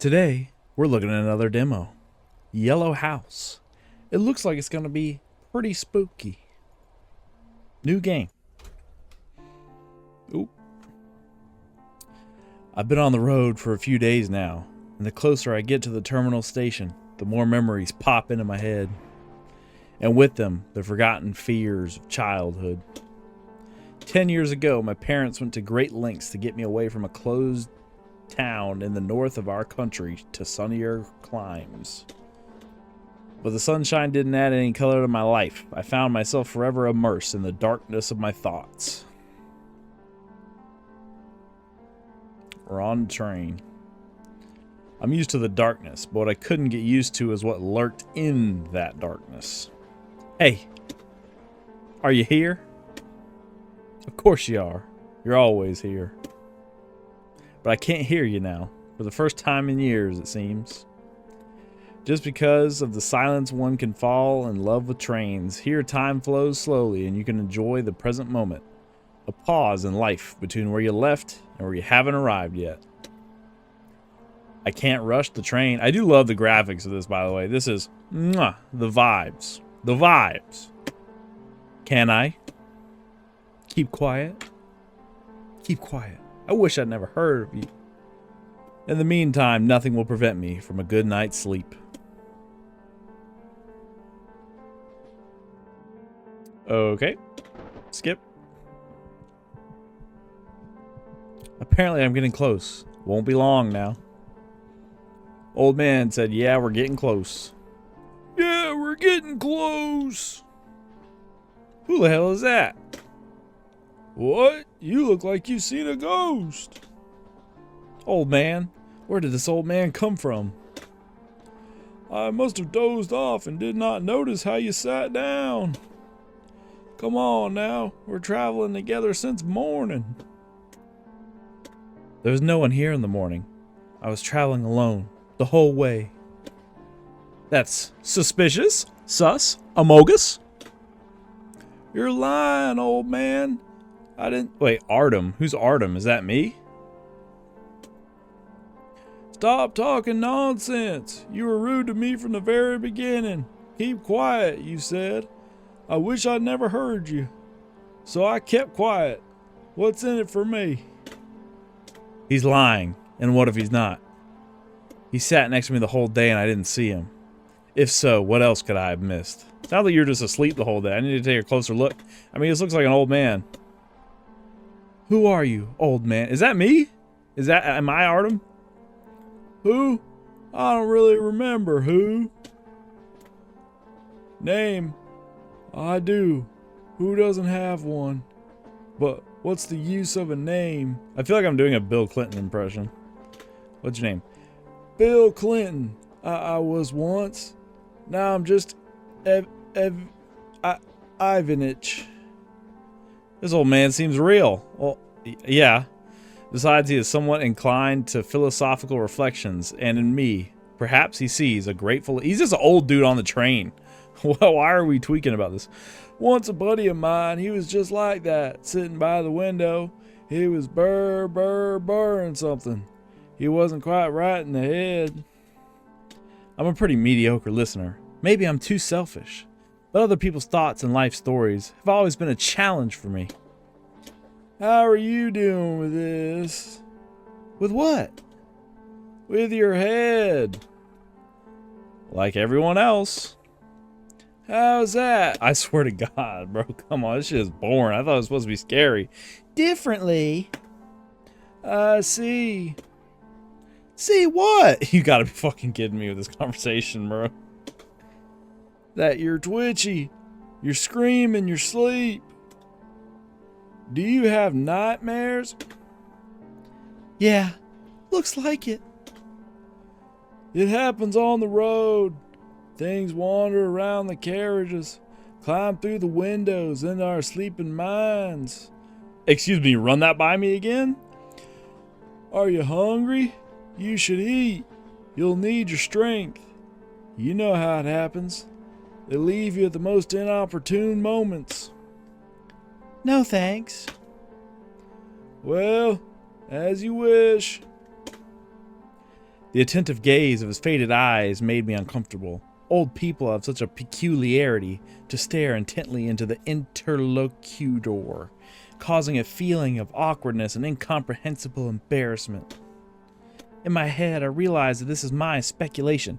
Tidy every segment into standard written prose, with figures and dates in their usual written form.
Today, we're looking at another demo. Yellow House. It looks like it's going to be pretty spooky. New game. Oop. I've been on the road for a few days now, and the closer I get to the terminal station, the more memories pop into my head. And with them, the forgotten fears of childhood. 10 years ago, my parents went to great lengths to get me away from a closed town in the north of our country to sunnier climes. But the sunshine didn't add any color to my life. I found myself forever immersed in the darkness of my thoughts. We're on the train. I'm used to the darkness, but what I couldn't get used to is what lurked in that darkness. Hey, are you here? Of course you are. You're always here. But I can't hear you now, for the first time in years, it seems. Just because of the silence, one can fall in love with trains. Here time flows slowly and you can enjoy the present moment. A pause in life between where you left and where you haven't arrived yet. I can't rush the train. I do love the graphics of this, by the way. This is the vibes. The vibes. Can I? Keep quiet. Keep quiet. I wish I'd never heard of you. In the meantime, nothing will prevent me from a good night's sleep. Okay. Skip. Apparently I'm getting close. Won't be long now. Old man said, yeah, we're getting close. Yeah, we're getting close. Who the hell is that? What? You look like you've seen a ghost. Old man? Where did this old man come from? I must have dozed off and did not notice how you sat down. Come on now, we're traveling together since morning. There was no one here in the morning. I was traveling alone the whole way. That's suspicious. Sus. Amogus. You're lying, old man. I didn't... Wait, Artem. Who's Artem? Is that me? Stop talking nonsense. You were rude to me from the very beginning. Keep quiet, you said. I wish I'd never heard you. So I kept quiet. What's in it for me? He's lying. And what if he's not? He sat next to me the whole day and I didn't see him. If so, what else could I have missed? Sounds like you're just asleep the whole day. I need to take a closer look. I mean, this looks like an old man. Who are you, old man? Is that me? Am I Artem? Who? I don't really remember who. Name? I do. Who doesn't have one? But what's the use of a name? I feel like I'm doing a Bill Clinton impression. What's your name? Bill Clinton. I was once. Now I'm just Ivanich. This old man seems real. Well, yeah. Besides, he is somewhat inclined to philosophical reflections, and in me, perhaps he sees a grateful... He's just an old dude on the train. Well, why are we tweaking about this? Once a buddy of mine, he was just like that, sitting by the window. He was burring something. He wasn't quite right in the head. I'm a pretty mediocre listener. Maybe I'm too selfish. But other people's thoughts and life stories have always been a challenge for me. How are you doing with this? With what? With your head. Like everyone else. How's that? I swear to God, bro. Come on, this shit is boring. I thought it was supposed to be scary. Differently. I see. See what? You gotta be fucking kidding me with this conversation, bro. That you're twitchy. You're screaming your sleep. Do you have nightmares? Yeah, looks like it. It happens on the road. Things wander around the carriages, climb through the windows into our sleeping minds. Excuse me, run that by me again? Are you hungry? You should eat. You'll need your strength. You know how it happens. They leave you at the most inopportune moments. No thanks. Well, as you wish. The attentive gaze of his faded eyes made me uncomfortable. Old people have such a peculiarity to stare intently into the interlocutor, causing a feeling of awkwardness and incomprehensible embarrassment. In my head, I realized that this is my speculation.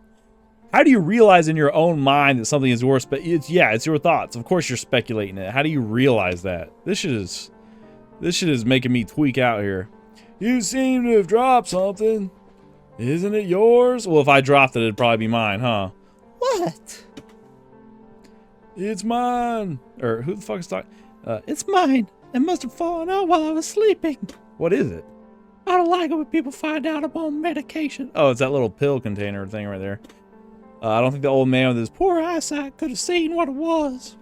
How do you realize in your own mind that something is yours? But it's your thoughts. Of course you're speculating it. How do you realize that? This shit is making me tweak out here. You seem to have dropped something. Isn't it yours? Well, if I dropped it, it'd probably be mine, huh? What? It's mine. Or who the fuck is talking? It's mine. It must have fallen out while I was sleeping. What is it? I don't like it when people find out I'm on medication. Oh, it's that little pill container thing right there. I don't think the old man with his Poor eyesight could have seen what it was.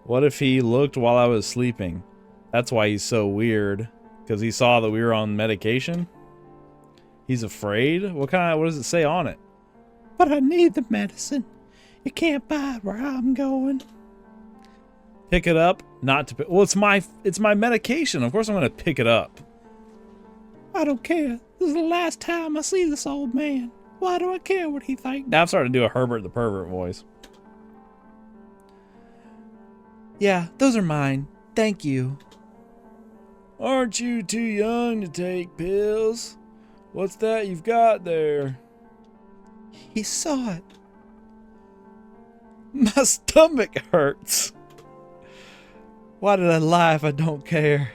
What if he looked while I was sleeping? That's why he's so weird. Because he saw that we were on medication? He's afraid? What does it say on it? But I need the medicine. You can't buy it where I'm going. Pick it up? Not to pick. Well, it's my medication. Of course I'm going to pick it up. I don't care. This is the last time I see this old man. Why do I care what he thinks? Now I'm starting to do a Herbert the Pervert voice. Yeah, those are mine. Thank you. Aren't you too young to take pills? What's that you've got there? He saw it. My stomach hurts. Why did I lie if I don't care?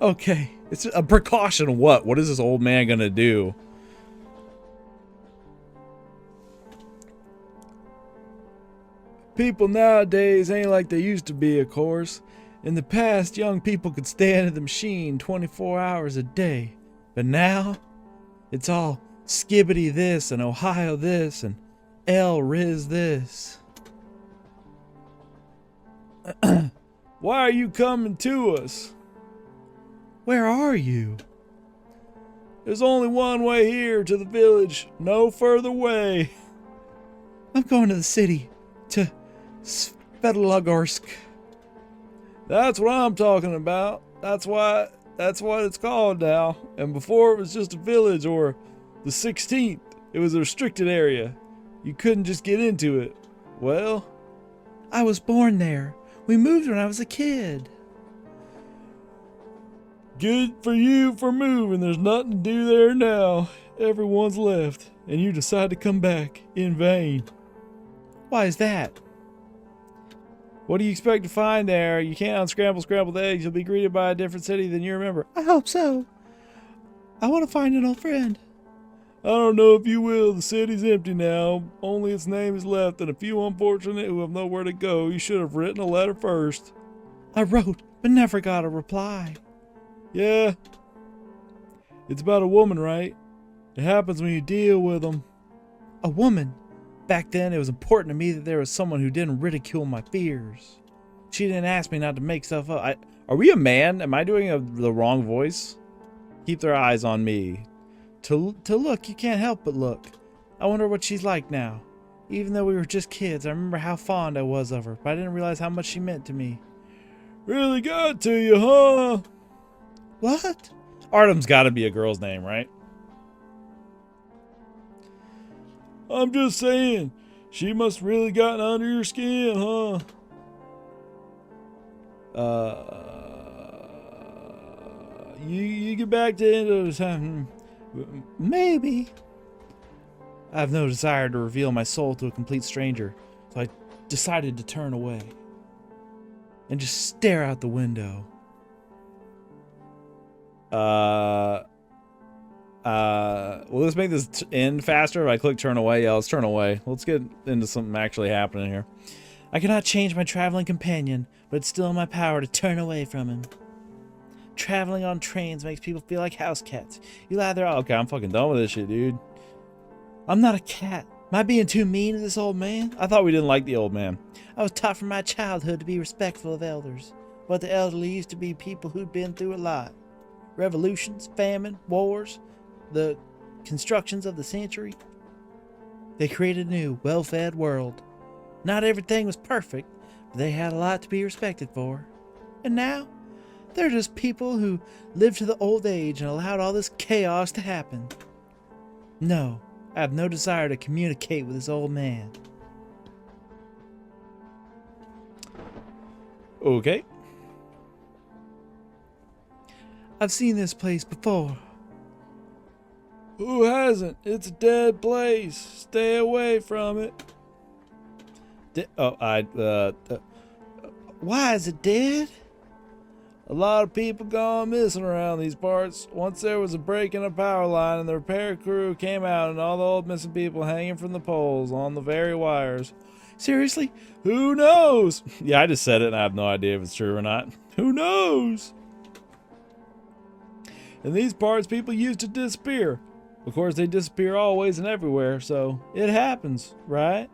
Okay, it's a precaution. What is this old man gonna do? People nowadays ain't like they used to be, of course. In the past, young people could stand at the machine 24 hours a day. But now, it's all Skibbity this and Ohio this and El Riz this. Why are you coming to us? Where are you? There's only one way here, to the village. No further way. I'm going to the city. To Svetlogorsk. That's what I'm talking about. That's what it's called now. And before it was just a village, or the 16th. It was a restricted area. You couldn't just get into it. Well, I was born there. We moved when I was a kid. Good for you for moving. There's nothing to do there now. Everyone's left, and you decide to come back in vain. Why is that? What do you expect to find there? You can't unscramble scrambled eggs. You'll be greeted by a different city than you remember. I hope so. I want to find an old friend. I don't know if you will. The city's empty now. Only its name is left, and a few unfortunate who have nowhere to go. You should have written a letter first. I wrote, but never got a reply. Yeah. It's about a woman, right? It happens when you deal with them. A woman? Back then, it was important to me that there was someone who didn't ridicule my fears. She didn't ask me not to make stuff up. Are we a man? Am I doing the wrong voice? Keep their eyes on me. To look, you can't help but look. I wonder what she's like now. Even though we were just kids, I remember how fond I was of her, but I didn't realize how much she meant to me. Really got to you, huh? What? Artem's gotta be a girl's name, right? I'm just saying, she must really gotten under your skin, huh? You get back to Indo. Maybe. I have no desire to reveal my soul to a complete stranger, so I decided to turn away and just stare out the window. Will this make this end faster if I click turn away? Yeah, let's turn away. Let's get into something actually happening here. I cannot change my traveling companion, but it's still in my power to turn away from him. Traveling on trains makes people feel like house cats. You lather out. Okay, I'm fucking done with this shit, dude. I'm not a cat. Am I being too mean to this old man? I thought we didn't like the old man. I was taught from my childhood to be respectful of elders, but the elderly used to be people who'd been through a lot. Revolutions, famine, wars, the constructions of the century. They created a new, well-fed world. Not everything was perfect, but they had a lot to be respected for. And now, they're just people who lived to the old age and allowed all this chaos to happen. No, I have no desire to communicate with this old man. Okay. I've seen this place before. Who hasn't? It's a dead place. Stay away from it. Why is it dead? A lot of people gone missing around these parts. Once there was a break in a power line and the repair crew came out and all the old missing people hanging from the poles on the very wires. Seriously? Who knows? Yeah, I just said it and I have no idea if it's true or not. Who knows? In these parts, people used to disappear. Of course, they disappear always and everywhere, so it happens, right?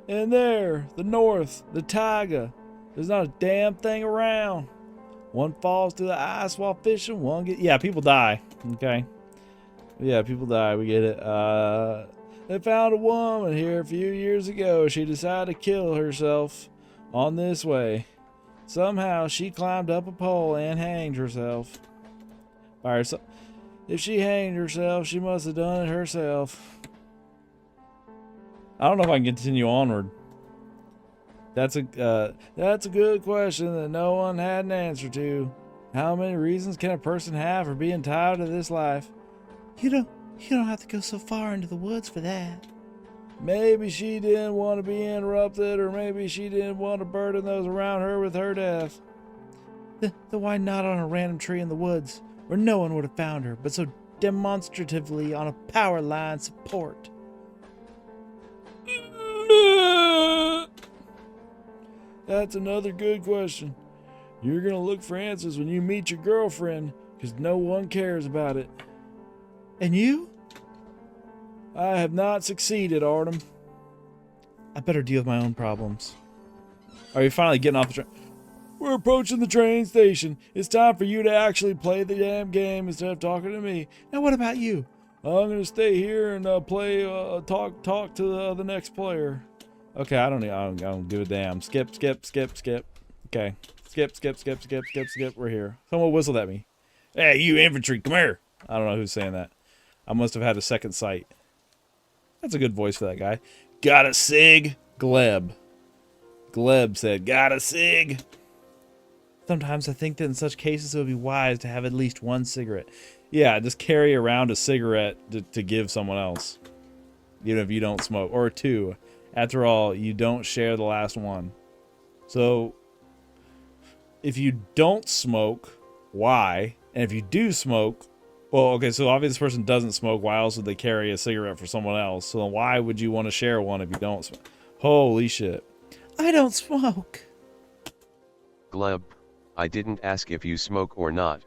And there, the north, the taiga. There's not a damn thing around. One falls through the ice while fishing, one get... Yeah, people die, okay? Yeah, people die, we get it. They found a woman here a few years ago. She decided to kill herself on this way. Somehow, she climbed up a pole and hanged herself. Alright, so if she hanged herself, she must have done it herself. I don't know if I can continue onward. That's a good question that no one had an answer to. How many reasons can a person have for being tired of this life? You don't have to go so far into the woods for that. Maybe she didn't want to be interrupted, or maybe she didn't want to burden those around her with her death. Then why not on a random tree in the woods, where no one would have found her, but so demonstratively on a power line support? That's another good question. You're gonna look for answers when you meet your girlfriend, because no one cares about it. And you? I have not succeeded, Artem. I better deal with my own problems. Are you finally getting off the train? We're approaching the train station. It's time for you to actually play the damn game instead of talking to me. Now what about you? I'm gonna stay here and play, talk to the next player. Okay, I don't give a damn. Skip. Okay, skip. We're here. Someone whistled at me. Hey, you infantry, come here. I don't know who's saying that. I must have had a second sight. That's a good voice for that guy. Got a cig? Gleb. Gleb said, got a cig? Sometimes I think that in such cases it would be wise to have at least one cigarette. Yeah, just carry around a cigarette to give someone else. Even if you don't smoke. Or two. After all, you don't share the last one. So, if you don't smoke, why? And if you do smoke, well, okay, so obviously this person doesn't smoke. Why else would they carry a cigarette for someone else? So then why would you want to share one if you don't smoke? Holy shit. I don't smoke. Gleb, I didn't ask if you smoke or not.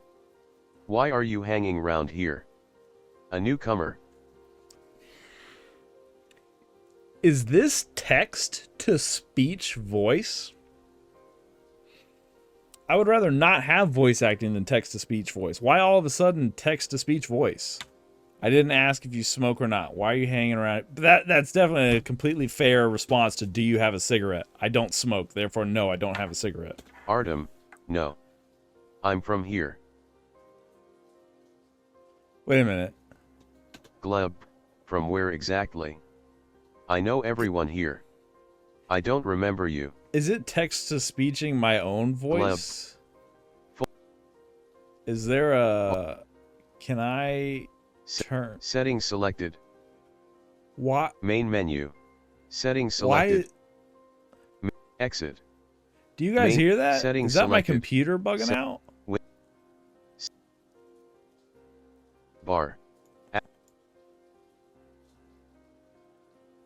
Why are you hanging round here? A newcomer. Is this text-to-speech voice? I would rather not have voice acting than text-to-speech voice. Why all of a sudden text-to-speech voice? I didn't ask if you smoke or not. Why are you hanging around? That's definitely a completely fair response to do you have a cigarette? I don't smoke, therefore no, I don't have a cigarette. Artem, no. I'm from here. Wait a minute. Gleb, from where exactly? I know everyone here. I don't remember you. Is it text-to-speeching my own voice? Is there a... Can I turn... Settings selected. What? Main menu. Settings selected. Exit. Do you guys hear that? Settings Is that my selected. computer bugging out? Bar.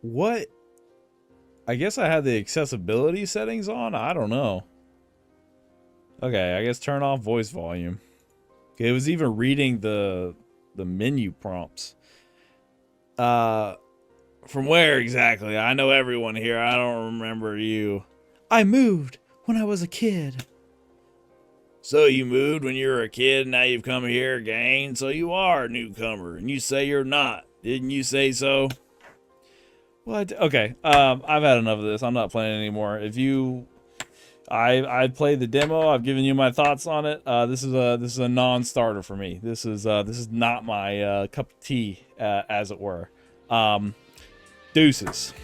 What? I guess I had the accessibility settings on? I don't know. Okay, I guess turn off voice volume. Okay, it was even reading the menu prompts. From where exactly? I know everyone here. I don't remember you. I moved when I was a kid. So you moved when you were a kid, and now you've come here again? So you are a newcomer, and you say you're not. Didn't you say so? What? Okay, I've had enough of this. I'm not playing anymore. If you... I played the demo. I've given you my thoughts on it. This is a non-starter for me. This is not my cup of tea, as it were. Deuces.